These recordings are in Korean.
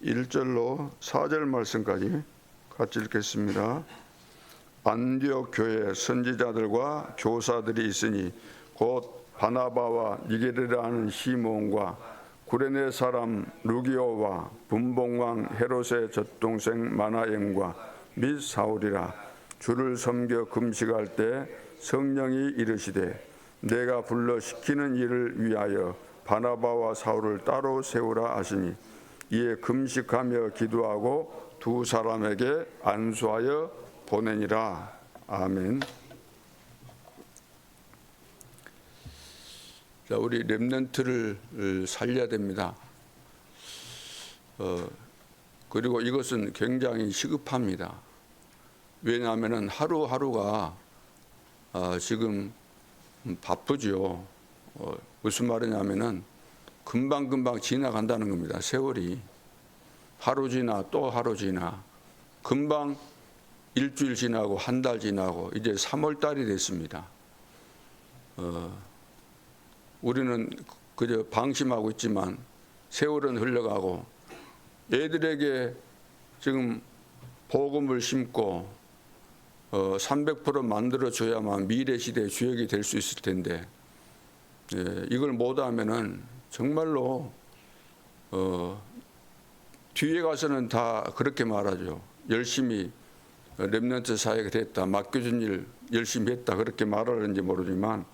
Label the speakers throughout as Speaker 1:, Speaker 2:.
Speaker 1: 1절로 4절 말씀까지 같이 읽겠습니다. 안디옥 교회 선지자들과 교사들이 있으니 곧 바나바와 니게르라 하는 시몬과 구레네 사람 루기오와 분봉왕 헤롯의 젖동생 마나엠과 및 사울이라. 주를 섬겨 금식할 때 성령이 이르시되 내가 불러 시키는 일을 위하여 바나바와 사울을 따로 세우라 하시니 이에 금식하며 기도하고 두 사람에게 안수하여 보내니라. 아멘. 자, 우리 렘넌트를 살려야 됩니다. 그리고 이것은 굉장히 시급합니다. 왜냐하면 하루하루가 지금 바쁘죠. 무슨 말이냐면은 금방금방 지나간다는 겁니다. 세월이 하루 지나 또 하루 지나 금방 일주일 지나고 한 달 지나고 이제 3월 달이 됐습니다. 우리는 그저 방심하고 있지만 세월은 흘러가고 애들에게 지금 복음을 심고 300% 만들어줘야만 미래 시대의 주역이 될 수 있을 텐데 이걸 못하면은 정말로 뒤에 가서는 다 그렇게 말하죠. 열심히 렘넌트 사역이 됐다, 맡겨준 일 열심히 했다 그렇게 말하는지 모르지만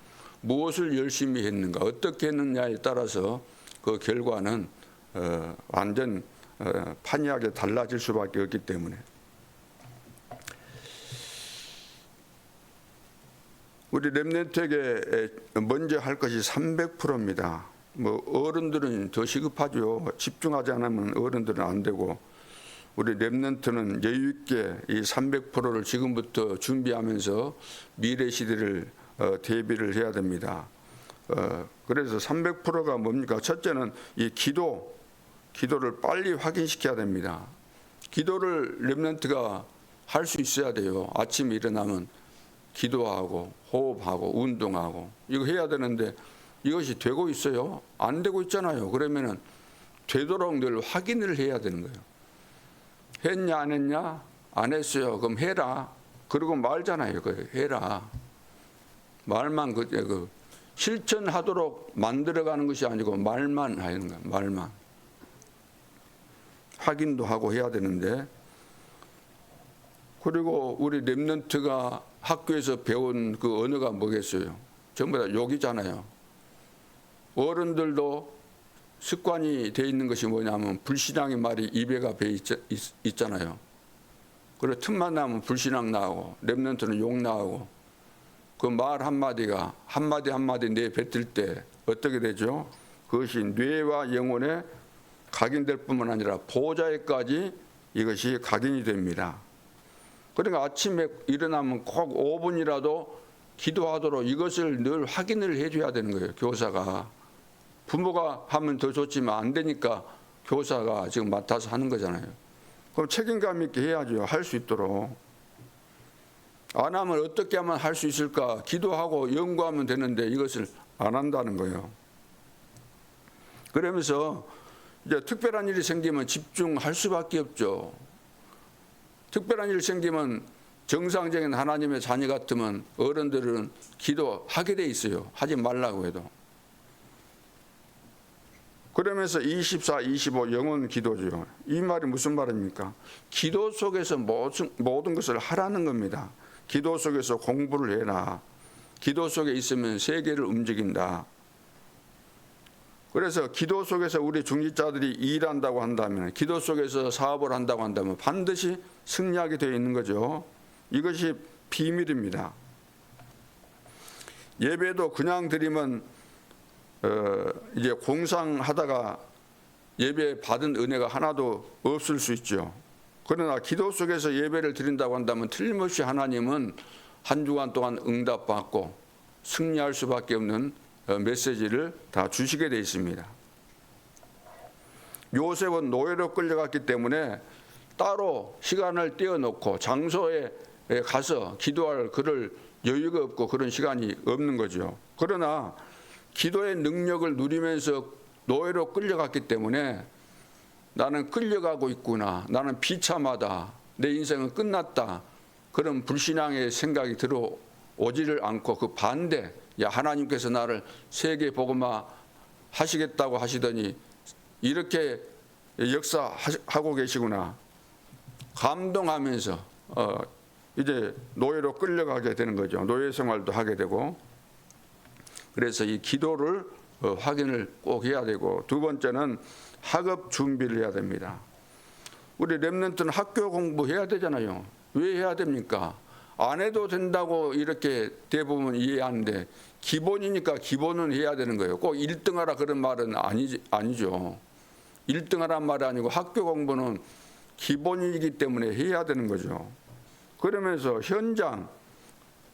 Speaker 1: 무엇을 열심히 했는가, 어떻게 했느냐에 따라서 그 결과는 완전 판이하게 달라질 수밖에 없기 때문에 우리 렘넌트에게 먼저 할 것이 300%입니다. 뭐 어른들은 더 시급하죠. 집중하지 않으면 어른들은 안 되고 우리 렘넌트는 여유 있게 이 300%를 지금부터 준비하면서 미래 시대를 대비를 해야 됩니다. 그래서 300%가 뭡니까? 첫째는 이 기도를 빨리 확인시켜야 됩니다. 기도를 렘넌트가 할 수 있어야 돼요. 아침에 일어나면 기도하고 호흡하고 운동하고 이거 해야 되는데 이것이 되고 있어요? 안 되고 있잖아요. 그러면은 되도록 늘 확인을 해야 되는 거예요. 했냐 안 했냐? 안 했어요. 그럼 해라. 그러고 말잖아요. 해라. 말만 실천하도록 만들어가는 것이 아니고 말만 하는 거예요. 말만. 확인도 하고 해야 되는데 그리고 우리 렘넌트가 학교에서 배운 그 언어가 뭐겠어요? 전부 다 욕이잖아요. 어른들도 습관이 돼 있는 것이 뭐냐면 불신앙의 말이 입에가 배 있잖아요. 그리고 틈만 나면 불신앙 나오고 렘넌트는 욕 나오고 그 말 한마디가 한마디 내뱉을 때 어떻게 되죠? 그것이 뇌와 영혼에 각인될 뿐만 아니라 보좌에까지 이것이 각인이 됩니다. 그러니까 아침에 일어나면 꼭 5분이라도 기도하도록 이것을 늘 확인을 해줘야 되는 거예요. 교사가. 부모가 하면 더 좋지만 안 되니까 교사가 지금 맡아서 하는 거잖아요. 그럼 책임감 있게 해야죠. 할 수 있도록. 안 하면 어떻게 하면 할 수 있을까? 기도하고 연구하면 되는데 이것을 안 한다는 거예요. 그러면서 이제 특별한 일이 생기면 집중할 수밖에 없죠. 특별한 일이 생기면 정상적인 하나님의 자녀 같으면 어른들은 기도하게 돼 있어요. 하지 말라고 해도. 그러면서 24, 25 영혼 기도죠. 이 말이 무슨 말입니까? 기도 속에서 모든 것을 하라는 겁니다. 기도 속에서 공부를 해라. 기도 속에 있으면 세계를 움직인다. 그래서 기도 속에서 우리 중직자들이 일한다고 한다면, 기도 속에서 사업을 한다고 한다면 반드시 승리하게 되어 있는 거죠. 이것이 비밀입니다. 예배도 그냥 드리면 이제 공상하다가 예배 받은 은혜가 하나도 없을 수 있죠. 그러나 기도 속에서 예배를 드린다고 한다면 틀림없이 하나님은 한 주간 동안 응답받고 승리할 수밖에 없는 메시지를 다 주시게 되어 있습니다. 요셉은 노예로 끌려갔기 때문에 따로 시간을 떼어놓고 장소에 가서 기도할 그럴 여유가 없고 그런 시간이 없는 거죠. 그러나 기도의 능력을 누리면서 노예로 끌려갔기 때문에 나는 끌려가고 있구나. 나는 비참하다. 내 인생은 끝났다. 그런 불신앙의 생각이 들어오지를 않고 그 반대, 야, 하나님께서 나를 세계 복음화 하시겠다고 하시더니 이렇게 역사하고 계시구나. 감동하면서 이제 노예로 끌려가게 되는 거죠. 노예 생활도 하게 되고. 그래서 이 기도를 확인을 꼭 해야 되고, 두 번째는 학업 준비를 해야 됩니다. 우리 렘넌트는 학교 공부해야 되잖아요. 왜 해야 됩니까? 안 해도 된다고 이렇게 대부분 이해하는데 기본이니까 기본은 해야 되는 거예요. 꼭 1등하라 그런 말은 아니죠. 1등하란 말이 아니고 학교 공부는 기본이기 때문에 해야 되는 거죠. 그러면서 현장,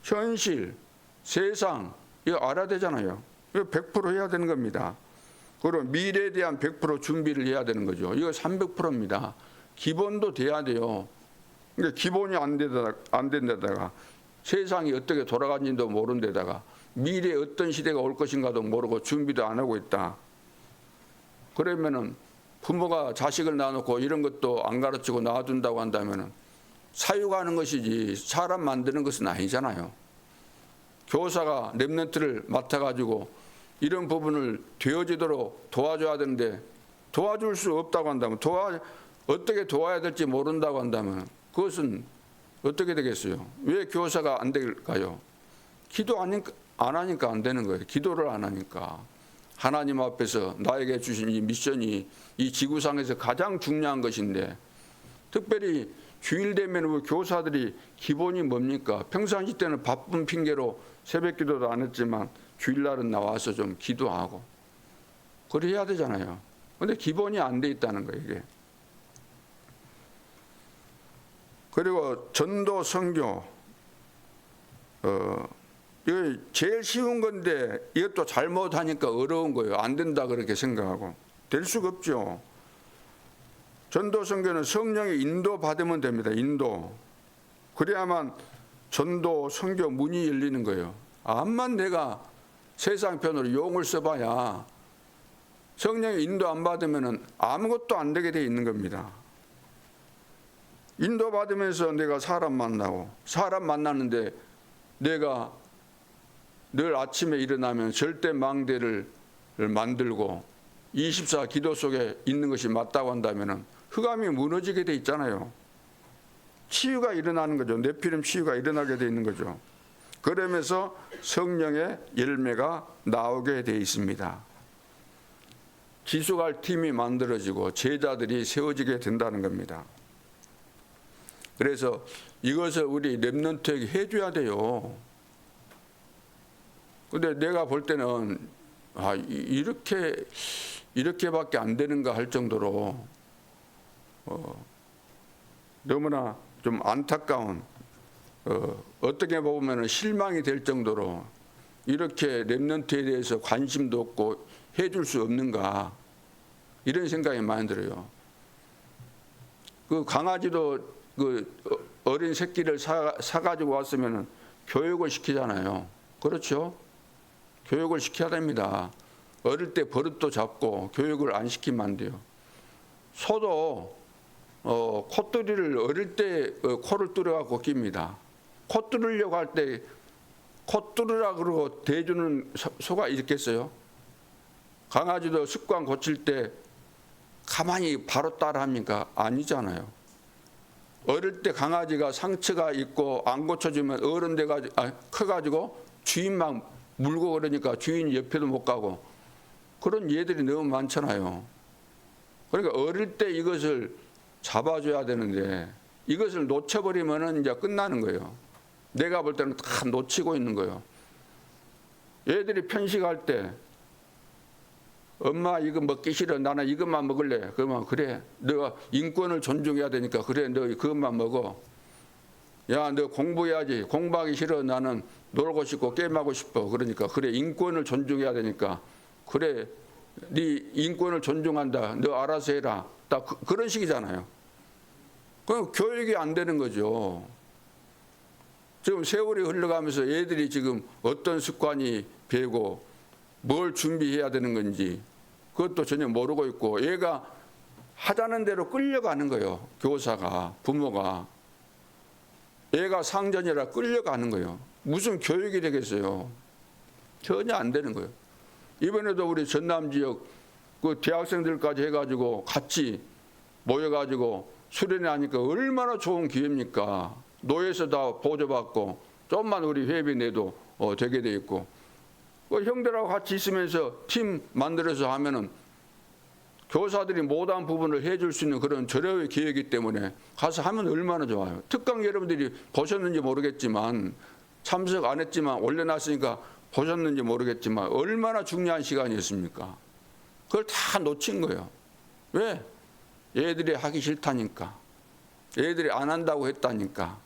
Speaker 1: 현실, 세상 이거 알아야 되잖아요. 이거 100% 해야 되는 겁니다. 그리고 미래에 대한 100% 준비를 해야 되는 거죠. 이거 300%입니다. 기본도 돼야 돼요. 그러니까 기본이 안 된 데다가 세상이 어떻게 돌아가는지도 모르는 데다가 미래에 어떤 시대가 올 것인가도 모르고 준비도 안 하고 있다. 그러면은 부모가 자식을 낳아놓고 이런 것도 안 가르치고 놔둔다고 한다면은 사육하는 것이지 사람 만드는 것은 아니잖아요. 교사가 렘넌트를 맡아가지고 이런 부분을 되어지도록 도와줘야 되는데 도와줄 수 없다고 한다면 어떻게 도와야 될지 모른다고 한다면 그것은 어떻게 되겠어요? 왜 교사가 안 될까요? 기도 안 하니까 안 되는 거예요. 기도를 안 하니까. 하나님 앞에서 나에게 주신 이 미션이 이 지구상에서 가장 중요한 것인데, 특별히 주일 되면 교사들이 기본이 뭡니까? 평상시 때는 바쁜 핑계로 새벽 기도도 안 했지만 주일날은 나와서 좀 기도하고 그래야 되잖아요. 그런데 기본이 안 돼 있다는 거예요, 이게. 그리고 전도 선교, 이거 제일 쉬운 건데 이것도 잘못하니까 어려운 거예요. 안 된다 그렇게 생각하고. 될 수가 없죠. 전도 선교는 성령의 인도 받으면 됩니다. 인도. 그래야만 전도 선교 문이 열리는 거예요. 암만 내가 세상 편으로 용을 써봐야 성령의 인도 안 받으면 아무것도 안 되게 돼 있는 겁니다. 인도 받으면서 내가 사람 만나고, 사람 만나는데 내가 늘 아침에 일어나면 절대 망대를 만들고 24 기도 속에 있는 것이 맞다고 한다면 흑암이 무너지게 돼 있잖아요. 치유가 일어나는 거죠. 네피림 치유가 일어나게 돼 있는 거죠. 그러면서 성령의 열매가 나오게 돼 있습니다. 지속할 팀이 만들어지고 제자들이 세워지게 된다는 겁니다. 그래서 이것을 우리 렘넌트에게 해줘야 돼요. 근데 내가 볼 때는 이렇게밖에 안 되는가 할 정도로 너무나 좀 안타까운, 어떻게 보면 실망이 될 정도로 이렇게 렘넌트에 대해서 관심도 없고 해줄 수 없는가, 이런 생각이 많이 들어요. 그 강아지도 그 어린 새끼를 사가지고 왔으면 교육을 시키잖아요. 그렇죠? 교육을 시켜야 됩니다. 어릴 때 버릇도 잡고 교육을 안 시키면 안 돼요. 소도 콧뚜리를 어릴 때 코를 뚫어갖고 낍니다. 코 뚫으려고 할 때 코 뚫으라 그러고 대주는 소가 있겠어요? 강아지도 습관 고칠 때 가만히 바로 따라합니까? 아니잖아요. 어릴 때 강아지가 상처가 있고 안 고쳐주면 어른 커가지고 주인만 물고 그러니까 주인 옆에도 못 가고, 그런 예들이 너무 많잖아요. 그러니까 어릴 때 이것을 잡아줘야 되는데 이것을 놓쳐버리면 이제 끝나는 거예요. 내가 볼 때는 다 놓치고 있는 거예요. 애들이 편식할 때 엄마 이거 먹기 싫어, 나는 이것만 먹을래. 그러면 그래, 너가 인권을 존중해야 되니까 그래, 너 그것만 먹어. 야, 너 공부해야지. 공부하기 싫어, 나는 놀고 싶고 게임하고 싶어. 그러니까 그래, 인권을 존중해야 되니까 그래, 네 인권을 존중한다, 너 알아서 해라. 딱 그런 식이잖아요. 그럼 교육이 안 되는 거죠. 지금 세월이 흘러가면서 애들이 지금 어떤 습관이 배고 뭘 준비해야 되는 건지 그것도 전혀 모르고 있고, 얘가 하자는 대로 끌려가는 거예요. 교사가, 부모가. 애가 상전이라 끌려가는 거예요. 무슨 교육이 되겠어요? 전혀 안 되는 거예요. 이번에도 우리 전남 지역 그 대학생들까지 해가지고 같이 모여가지고 수련회 하니까 얼마나 좋은 기회입니까? 노예에서 다 보조받고 좀만 우리 회비 내도 되게 돼 있고, 그 형들하고 같이 있으면서 팀 만들어서 하면은 교사들이 못한 부분을 해줄 수 있는 그런 절여의 기회이기 때문에 가서 하면 얼마나 좋아요. 특강 여러분들이 보셨는지 모르겠지만, 참석 안 했지만 올려놨으니까 보셨는지 모르겠지만 얼마나 중요한 시간이었습니까? 그걸 다 놓친 거예요. 왜? 얘들이 하기 싫다니까. 얘들이 안 한다고 했다니까.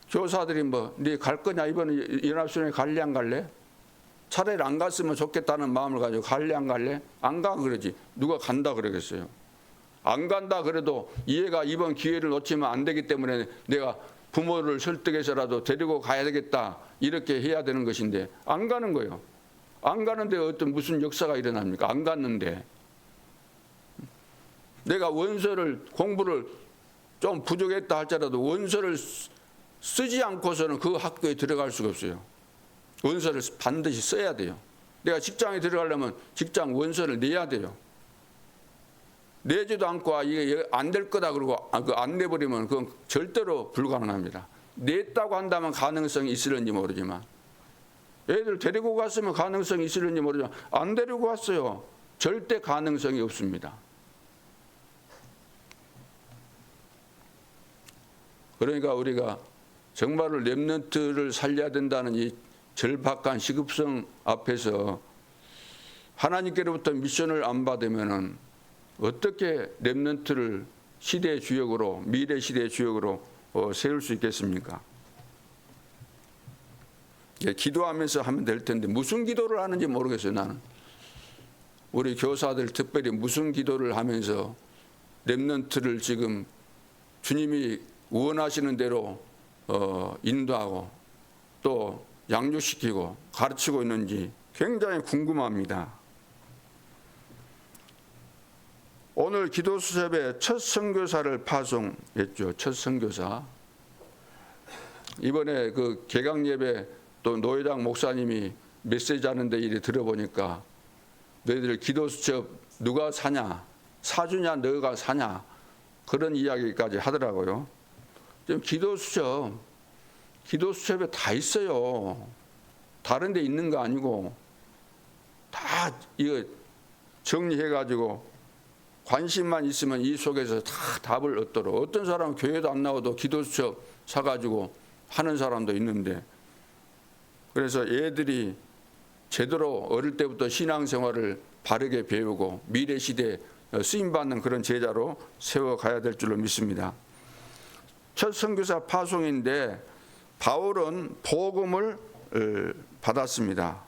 Speaker 1: 교사들이 뭐 네 갈 거냐, 이번에 연합수련회 갈래 안 갈래? 차라리 안 갔으면 좋겠다는 마음을 가지고 갈래 안 갈래? 안 가 그러지. 누가 간다 그러겠어요? 안 간다 그래도 얘가 이번 기회를 놓치면 안 되기 때문에 내가 부모를 설득해서라도 데리고 가야 되겠다, 이렇게 해야 되는 것인데 안 가는 거예요. 안 가는데 어떤 무슨 역사가 일어납니까? 안 갔는데. 내가 원서를, 공부를 좀 부족했다 할지라도 원서를 쓰지 않고서는 그 학교에 들어갈 수가 없어요. 원서를 반드시 써야 돼요. 내가 직장에 들어가려면 직장 원서를 내야 돼요. 내지도 않고 이게 안 될 거다 그러고 안 내버리면 그건 절대로 불가능합니다. 냈다고 한다면 가능성이 있을는지 모르지만, 애들 데리고 갔으면 가능성이 있을는지 모르지만 안 데리고 갔어요. 절대 가능성이 없습니다. 그러니까 우리가 정말로 렘넌트를 살려야 된다는 이 절박한 시급성 앞에서 하나님께로부터 미션을 안 받으면은 어떻게 렘넌트를 시대의 주역으로, 미래 시대의 주역으로 세울 수 있겠습니까? 기도하면서 하면 될 텐데 무슨 기도를 하는지 모르겠어요. 나는 우리 교사들 특별히 무슨 기도를 하면서 렘넌트를 지금 주님이 원하시는 대로 인도하고 또 양육시키고 가르치고 있는지 굉장히 궁금합니다. 오늘 기도수첩에 첫 선교사를 파송했죠. 첫 선교사. 이번에 그 개강 예배 또 노회장 목사님이 메시지 하는데 이래 들어보니까 너희들 기도수첩 누가 사냐, 사주냐 너가 사냐, 그런 이야기까지 하더라고요. 지금 기도수첩에 다 있어요. 다른 데 있는 거 아니고 다 이거 정리해가지고 관심만 있으면 이 속에서 다 답을 얻도록. 어떤 사람은 교회도 안 나와도 기도수첩 사가지고 하는 사람도 있는데, 그래서 애들이 제대로 어릴 때부터 신앙생활을 바르게 배우고 미래 시대에 쓰임받는 그런 제자로 세워가야 될 줄로 믿습니다. 첫 선교사 파송인데 바울은 복음을 받았습니다.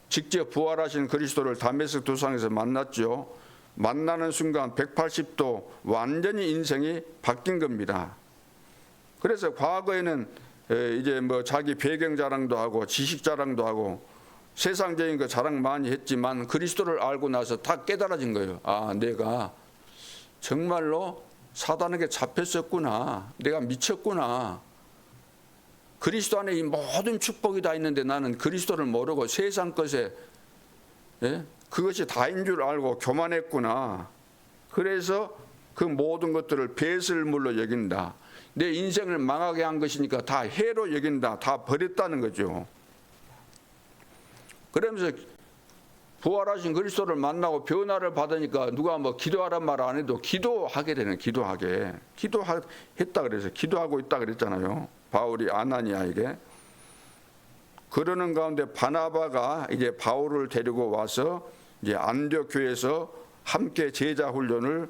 Speaker 1: 직접 부활하신 그리스도를 다메섹 도상에서 만났죠. 만나는 순간 180도 완전히 인생이 바뀐 겁니다. 그래서 과거에는 이제 뭐 자기 배경 자랑도 하고 지식 자랑도 하고 세상적인 거 자랑 많이 했지만 그리스도를 알고 나서 다 깨달아진 거예요. 아, 내가 정말로 사단에게 잡혔었구나. 내가 미쳤구나. 그리스도 안에 이 모든 축복이 다 있는데 나는 그리스도를 모르고 세상 것에 그것이 다인 줄 알고 교만했구나. 그래서 그 모든 것들을 배설물로 여긴다. 내 인생을 망하게 한 것이니까 다 해로 여긴다. 다 버렸다는 거죠. 그러면서 부활하신 그리스도를 만나고 변화를 받으니까 누가 뭐 기도하란 말 안 해도 기도하게 되는, 기도했다 그래서 기도하고 있다 그랬잖아요. 바울이 아나니아에게. 그러는 가운데 바나바가 이제 바울을 데리고 와서 이제 안디옥 교회에서 함께 제자 훈련을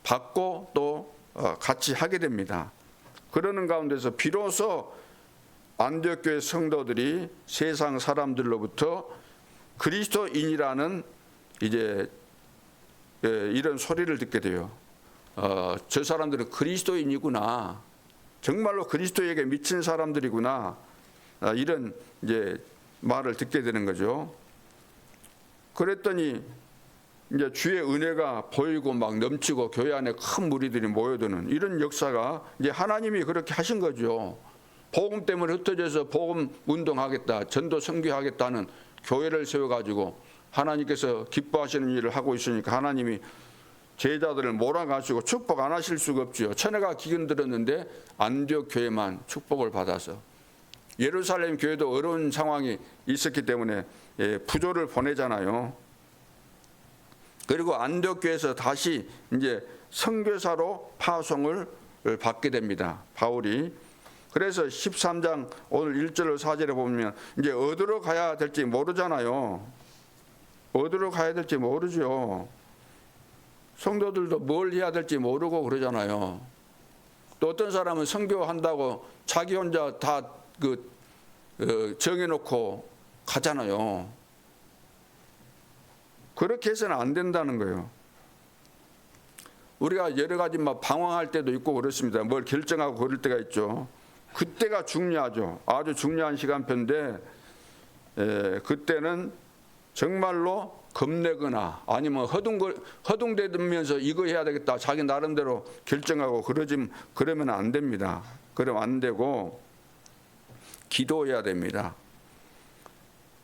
Speaker 1: 받고 또 같이 하게 됩니다. 그러는 가운데서 비로소 안디옥 교회 성도들이 세상 사람들로부터 그리스도인이라는 이제 이런 소리를 듣게 돼요. 저 사람들은 그리스도인이구나. 정말로 그리스도에게 미친 사람들이구나. 이런 이제 말을 듣게 되는 거죠. 그랬더니 이제 주의 은혜가 보이고 막 넘치고 교회 안에 큰 무리들이 모여드는 이런 역사가 이제 하나님이 그렇게 하신 거죠. 복음 때문에 흩어져서 복음 운동하겠다, 전도 선교하겠다는 교회를 세워가지고 하나님께서 기뻐하시는 일을 하고 있으니까 하나님이 제자들을 몰아가시고 축복 안 하실 수가 없죠. 천해가 기근 들었는데 안디옥 교회만 축복을 받아서, 예루살렘 교회도 어려운 상황이 있었기 때문에 부조를 보내잖아요. 그리고 안디옥 교회에서 다시 이제 선교사로 파송을 받게 됩니다, 바울이. 그래서 13장 오늘 1절로 4절에 보면 이제 어디로 가야 될지 모르잖아요. 어디로 가야 될지 모르죠. 성도들도 뭘 해야 될지 모르고 그러잖아요. 또 어떤 사람은 선교한다고 자기 혼자 다 정해놓고 가잖아요. 그렇게 해서는 안 된다는 거예요. 우리가 여러 가지 막 방황할 때도 있고 그렇습니다. 뭘 결정하고 그럴 때가 있죠. 그때가 중요하죠. 아주 중요한 시간표인데 그때는 정말로 겁내거나 아니면 허둥대면서 이거 해야 되겠다 자기 나름대로 결정하고 그러면 안 됩니다. 그러면 안 되고 기도해야 됩니다.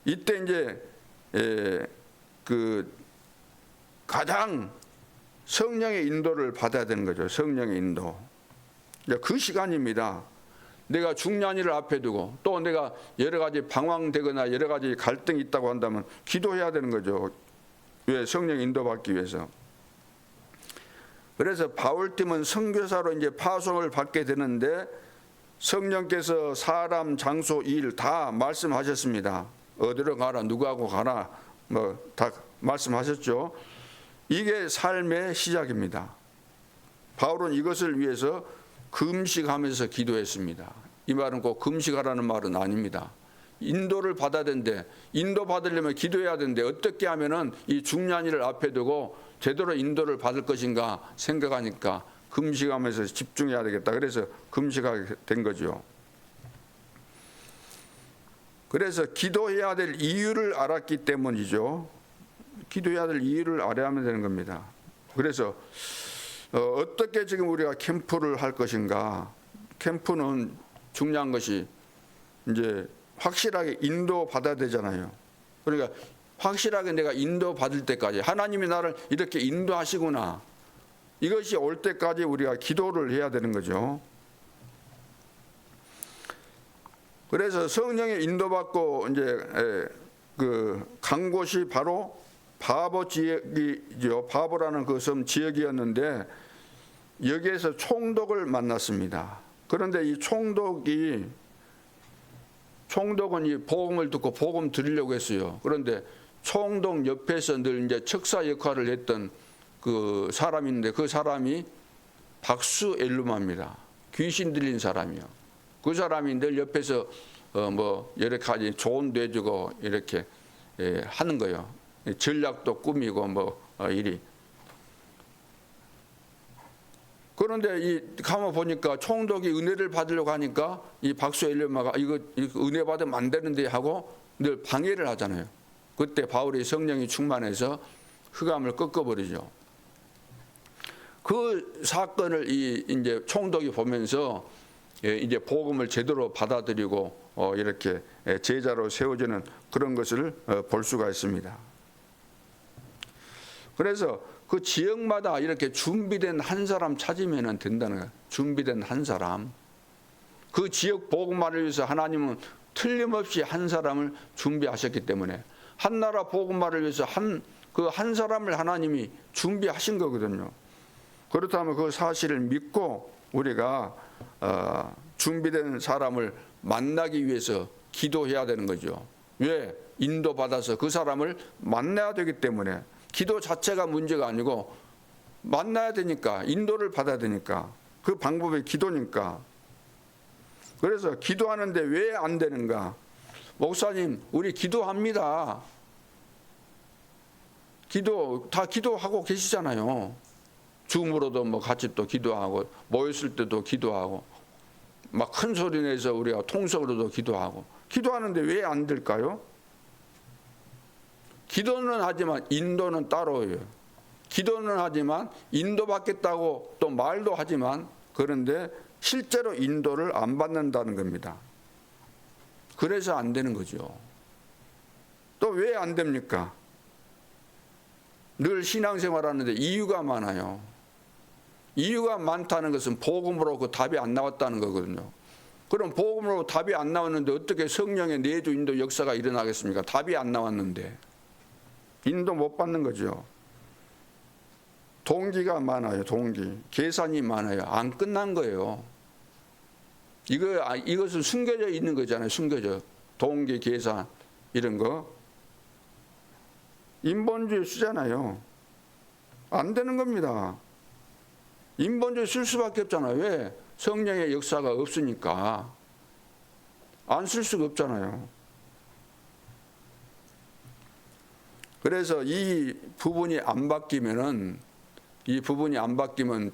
Speaker 1: 이때 이제 가장 성령의 인도를 받아야 되는 거죠. 성령의 인도. 그 시간입니다. 내가 중요한 일을 앞에 두고 또 내가 여러 가지 방황되거나 여러 가지 갈등이 있다고 한다면 기도해야 되는 거죠. 왜? 성령 인도받기 위해서. 그래서 바울팀은 선교사로 이제 파송을 받게 되는데 성령께서 사람, 장소, 일 다 말씀하셨습니다. 어디로 가라, 누구하고 가라, 뭐 다 말씀하셨죠. 이게 삶의 시작입니다. 바울은 이것을 위해서 금식하면서 기도했습니다. 이 말은 꼭 금식하라는 말은 아닙니다. 인도를 받아야 되는데, 인도 받으려면 기도해야 되는데 어떻게 하면은 이 중요한 일을 앞에 두고 제대로 인도를 받을 것인가 생각하니까 금식하면서 집중해야 되겠다. 그래서 금식하게 된 거죠. 그래서 기도해야 될 이유를 알았기 때문이죠. 기도해야 될 이유를 알아야 하면 되는 겁니다. 그래서 어떻게 지금 우리가 캠프를 할 것인가. 캠프는 중요한 것이 이제 확실하게 인도받아야 되잖아요. 그러니까 확실하게 내가 인도받을 때까지 하나님이 나를 이렇게 인도하시구나, 이것이 올 때까지 우리가 기도를 해야 되는 거죠. 그래서 성령의 인도받고 이제 간 곳이 바로 바보 지역이죠. 바보라는 그 섬 지역이었는데 여기에서 총독을 만났습니다. 그런데 이 총독은 이 복음을 듣고 복음 드리려고 했어요. 그런데 총독 옆에서 늘 이제 척사 역할을 했던 그 사람인데 그 사람이 박수 엘루마입니다. 귀신 들린 사람이요. 그 사람이 늘 옆에서 뭐 여러 가지 조언도 해주고 이렇게 하는 거예요. 전략도 꾸미고 뭐 일이. 그런데 이 가만 보니까 총독이 은혜를 받으려고 하니까 이 박수 엘루마가 이거 은혜 받으면 안 되는데 하고 늘 방해를 하잖아요. 그때 바울이 성령이 충만해서 흑암을 꺾어버리죠. 그 사건을 이제 총독이 보면서 이제 복음을 제대로 받아들이고 이렇게 제자로 세워지는 그런 것을 볼 수가 있습니다. 그래서 그 지역마다 이렇게 준비된 한 사람 찾으면 된다는 거예요. 준비된 한 사람. 그 지역 복음화를 위해서 하나님은 틀림없이 한 사람을 준비하셨기 때문에 한 나라 복음화를 위해서 한 사람을 하나님이 준비하신 거거든요. 그렇다면 그 사실을 믿고 우리가 준비된 사람을 만나기 위해서 기도해야 되는 거죠. 왜? 인도받아서 그 사람을 만나야 되기 때문에. 기도 자체가 문제가 아니고 만나야 되니까, 인도를 받아야 되니까, 그 방법이 기도니까. 그래서 기도하는데 왜 안 되는가? 목사님, 우리 기도합니다. 다 기도하고 계시잖아요. 줌으로도 뭐 같이 또 기도하고, 모였을 때도 기도하고, 막 큰 소리 내서 우리가 통성으로도 기도하고. 기도하는데 왜 안 될까요? 기도는 하지만 인도는 따로예요. 기도는 하지만 인도받겠다고 또 말도 하지만 그런데 실제로 인도를 안 받는다는 겁니다. 그래서 안 되는 거죠. 또 왜 안 됩니까? 늘 신앙생활하는데 이유가 많아요. 이유가 많다는 것은 복음으로 그 답이 안 나왔다는 거거든요. 그럼 복음으로 답이 안 나왔는데 어떻게 성령의 내주 인도 역사가 일어나겠습니까? 답이 안 나왔는데 인도 못 받는 거죠. 동기가 많아요. 동기. 계산이 많아요. 안 끝난 거예요. 이것은 숨겨져 있는 거잖아요. 숨겨져. 동기, 계산 이런 거. 인본주의 쓰잖아요. 안 되는 겁니다. 인본주의 쓸 수밖에 없잖아요. 왜? 성령의 역사가 없으니까. 안 쓸 수가 없잖아요. 그래서 이 부분이 안 바뀌면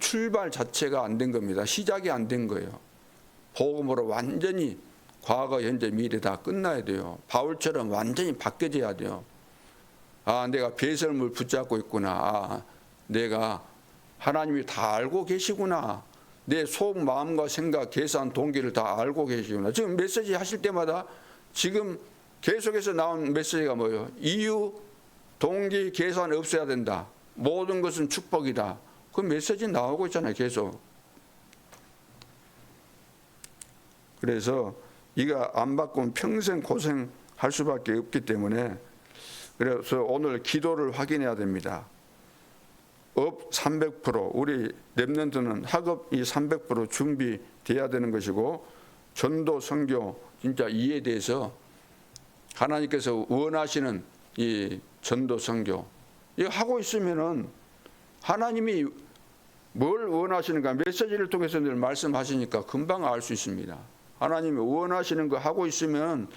Speaker 1: 출발 자체가 안 된 겁니다. 시작이 안 된 거예요. 복음으로 완전히 과거, 현재, 미래 다 끝나야 돼요. 바울처럼 완전히 바뀌어져야 돼요. 아, 내가 배설물 붙잡고 있구나. 아, 내가 하나님이 다 알고 계시구나. 내 속 마음과 생각, 계산, 동기를 다 알고 계시구나. 지금 메시지 하실 때마다 지금 계속해서 나온 메시지가 뭐예요? 이유, 동기, 계산 없어야 된다. 모든 것은 축복이다. 그 메시지 나오고 있잖아요. 계속. 그래서 이거 안 바꾸면 평생 고생할 수밖에 없기 때문에 그래서 오늘 기도를 확인해야 됩니다. 업 300%, 우리 렘넌트는 학업이 300% 준비돼야 되는 것이고 전도 선교 진짜 이에 대해서 하나님께서 원하시는 이 전도 선교 이거 하고 있으면은 하나님이 뭘 원하시는가 메시지를 통해서 늘 말씀하시니까 금방 알 수 있습니다. 하나님이 원하시는 거 하고 있으면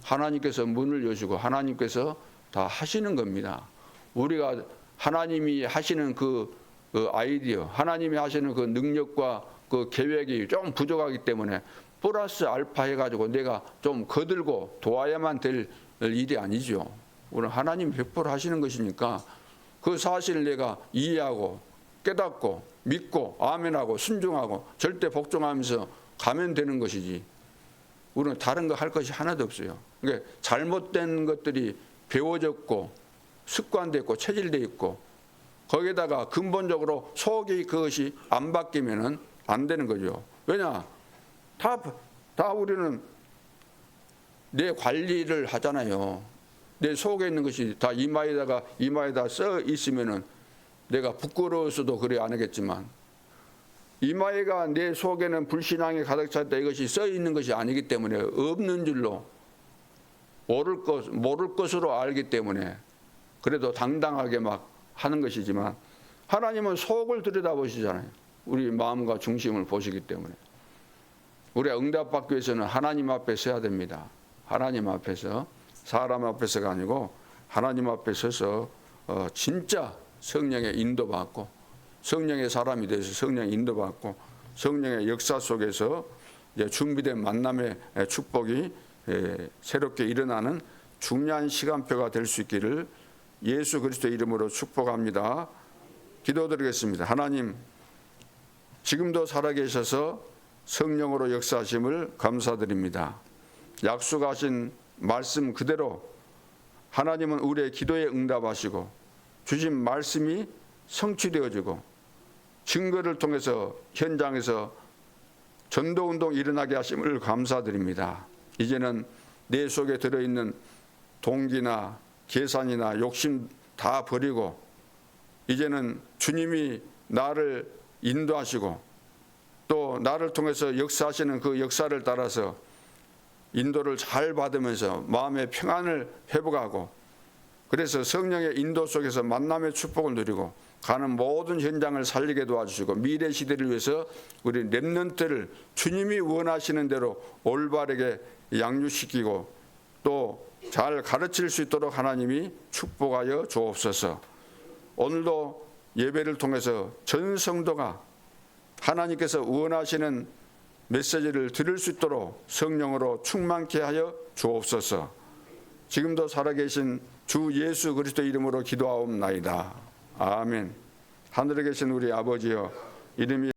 Speaker 1: 하나님께서 문을 여시고 하나님께서 다 하시는 겁니다. 우리가 하나님이 하시는 그 아이디어, 하나님이 하시는 그 능력과 그 계획이 좀 부족하기 때문에 플러스 알파 해가지고 내가 좀 거들고 도와야만 될 일이 아니죠. 오늘 하나님 100% 하시는 것이니까 그 사실을 내가 이해하고 깨닫고 믿고 아멘하고 순종하고 절대 복종하면서 가면 되는 것이지. 우리는 다른 거 할 것이 하나도 없어요. 그러니까 잘못된 것들이 배워졌고 습관됐고 체질돼 있고 거기에다가 근본적으로 속이 그것이 안 바뀌면은 안 되는 거죠. 왜냐? 다 우리는 내 관리를 하잖아요. 내 속에 있는 것이 다 이마에다 써 있으면은 내가 부끄러워서도 그래 안 하겠지만 이마에가 내 속에는 불신앙이 가득 찼다 이것이 써 있는 것이 아니기 때문에 없는 줄로 모를 것으로 알기 때문에 그래도 당당하게 막 하는 것이지만 하나님은 속을 들여다보시잖아요. 우리 마음과 중심을 보시기 때문에 우리가 응답받기 위해서는 하나님 앞에 서야 됩니다. 하나님 앞에서 사람 앞에서가 아니고 하나님 앞에 서서 진짜 성령의 인도받고 성령의 사람이 돼서 성령의 인도받고 성령의 역사 속에서 이제 준비된 만남의 축복이 새롭게 일어나는 중요한 시간표가 될 수 있기를 예수 그리스도 이름으로 축복합니다. 기도드리겠습니다. 하나님, 지금도 살아계셔서 성령으로 역사하심을 감사드립니다. 약속하신 말씀 그대로 하나님은 우리의 기도에 응답하시고 주신 말씀이 성취되어지고 증거를 통해서 현장에서 전도운동 일어나게 하심을 감사드립니다. 이제는 내 속에 들어있는 동기나 계산이나 욕심 다 버리고 이제는 주님이 나를 인도하시고 또 나를 통해서 역사하시는 그 역사를 따라서 인도를 잘 받으면서 마음의 평안을 회복하고 그래서 성령의 인도 속에서 만남의 축복을 누리고 가는 모든 현장을 살리게 도와주시고 미래 시대를 위해서 우리 렘넌트를 주님이 원하시는 대로 올바르게 양육시키고 또 잘 가르칠 수 있도록 하나님이 축복하여 주옵소서. 오늘도 예배를 통해서 전 성도가 하나님께서 원하시는 메시지를 들을 수 있도록 성령으로 충만케 하여 주옵소서. 지금도 살아계신 주 예수 그리스도 이름으로 기도하옵나이다. 아멘. 하늘에 계신 우리 아버지여, 이름이